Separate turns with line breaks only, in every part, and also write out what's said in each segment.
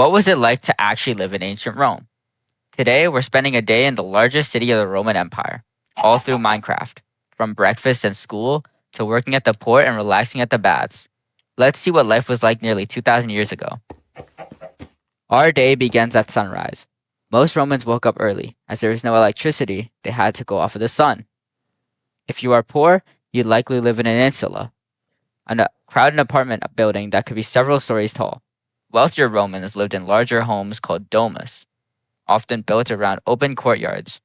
What was it like to actually live in ancient Rome? Today, we're spending a day in the largest city of the Roman Empire, all through Minecraft, from breakfast and school to working at the port and relaxing at the baths. Let's see what life was like nearly 2,000 years ago. Our day begins at sunrise. Most Romans woke up early. As there was no electricity, they had to go off of the sun. If you are poor, you'd likely live in an insula, a crowded apartment building that could be several stories tall. Wealthier Romans lived in larger homes called domus, often built around open courtyards.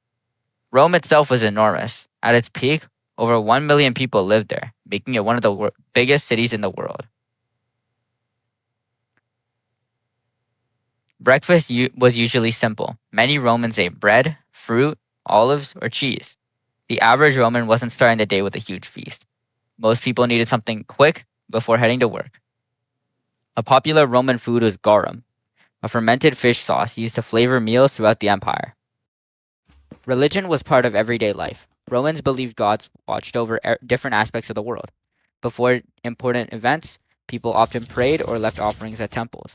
Rome itself was enormous. At its peak, over 1 million people lived there, making it one of the biggest cities in the world. Breakfast was usually simple. Many Romans ate bread, fruit, olives, or cheese. The average Roman wasn't starting the day with a huge feast. Most people needed something quick before heading to work. A popular Roman food was garum, a fermented fish sauce used to flavor meals throughout the empire. Religion was part of everyday life. Romans believed gods watched over different aspects of the world. Before important events, people often prayed or left offerings at temples.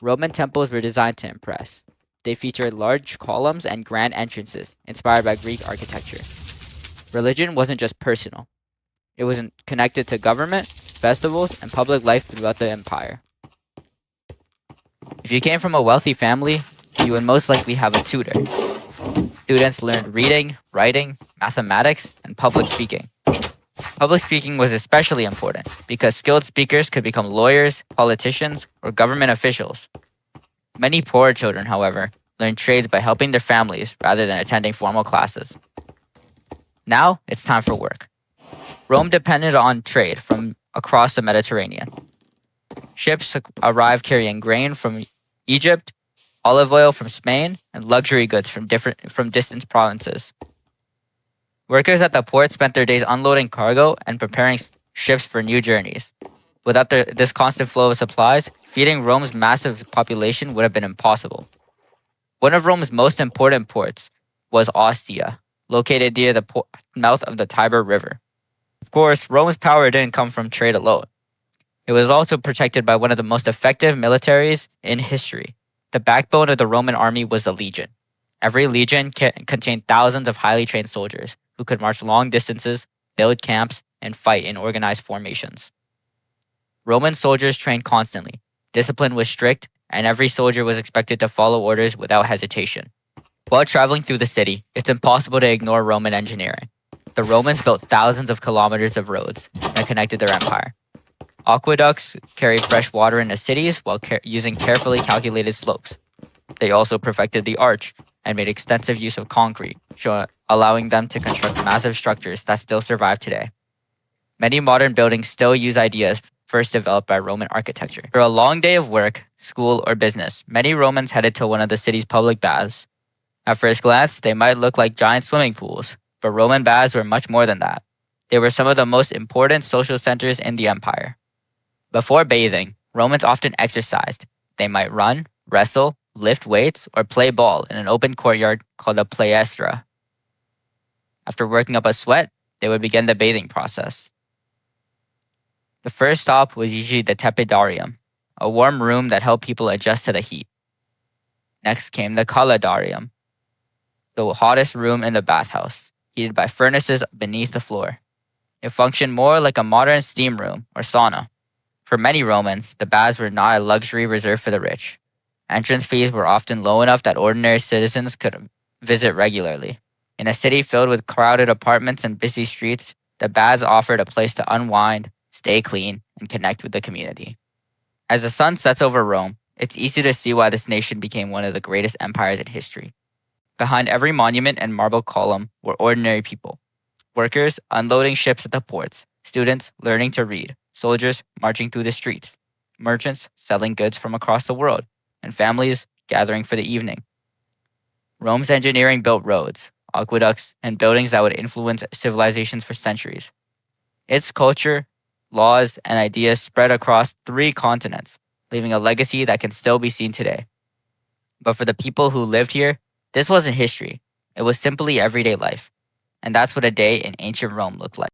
Roman temples were designed to impress. They featured large columns and grand entrances, inspired by Greek architecture. Religion wasn't just personal. It was connected to government, festivals, and public life throughout the empire. If you came from a wealthy family, you would most likely have a tutor. Students learned reading, writing, mathematics, and public speaking. Public speaking was especially important because skilled speakers could become lawyers, politicians, or government officials. Many poor children, however, learned trades by helping their families rather than attending formal classes. Now, it's time for work. Rome depended on trade from across the Mediterranean. Ships arrived carrying grain from Egypt, olive oil from Spain, and luxury goods from distant provinces. Workers at the port spent their days unloading cargo and preparing ships for new journeys. Without this constant flow of supplies, feeding Rome's massive population would have been impossible. One of Rome's most important ports was Ostia, located near the mouth of the Tiber River. Of course, Rome's power didn't come from trade alone. It was also protected by one of the most effective militaries in history. The backbone of the Roman army was the legion. Every legion contained thousands of highly trained soldiers who could march long distances, build camps, and fight in organized formations. Roman soldiers trained constantly. Discipline was strict, and every soldier was expected to follow orders without hesitation. While traveling through the city, it's impossible to ignore Roman engineering. The Romans built thousands of kilometers of roads that connected their empire. Aqueducts carried fresh water into cities while using carefully calculated slopes. They also perfected the arch and made extensive use of concrete, allowing them to construct massive structures that still survive today. Many modern buildings still use ideas first developed by Roman architecture. For a long day of work, school, or business, many Romans headed to one of the city's public baths. At first glance, they might look like giant swimming pools, but Roman baths were much more than that. They were some of the most important social centers in the empire. Before bathing, Romans often exercised. They might run, wrestle, lift weights, or play ball in an open courtyard called a palaestra. After working up a sweat, they would begin the bathing process. The first stop was usually the tepidarium, a warm room that helped people adjust to the heat. Next came the calidarium, the hottest room in the bathhouse, heated by furnaces beneath the floor. It functioned more like a modern steam room or sauna. For many Romans, the baths were not a luxury reserved for the rich. Entrance fees were often low enough that ordinary citizens could visit regularly. In a city filled with crowded apartments and busy streets, the baths offered a place to unwind, stay clean, and connect with the community. As the sun sets over Rome, it's easy to see why this nation became one of the greatest empires in history. Behind every monument and marble column were ordinary people. Workers unloading ships at the ports, students learning to read, soldiers marching through the streets, merchants selling goods from across the world, and families gathering for the evening. Rome's engineering built roads, aqueducts, and buildings that would influence civilizations for centuries. Its culture, laws, and ideas spread across 3 continents, leaving a legacy that can still be seen today. But for the people who lived here, this wasn't history. It was simply everyday life. And that's what a day in ancient Rome looked like.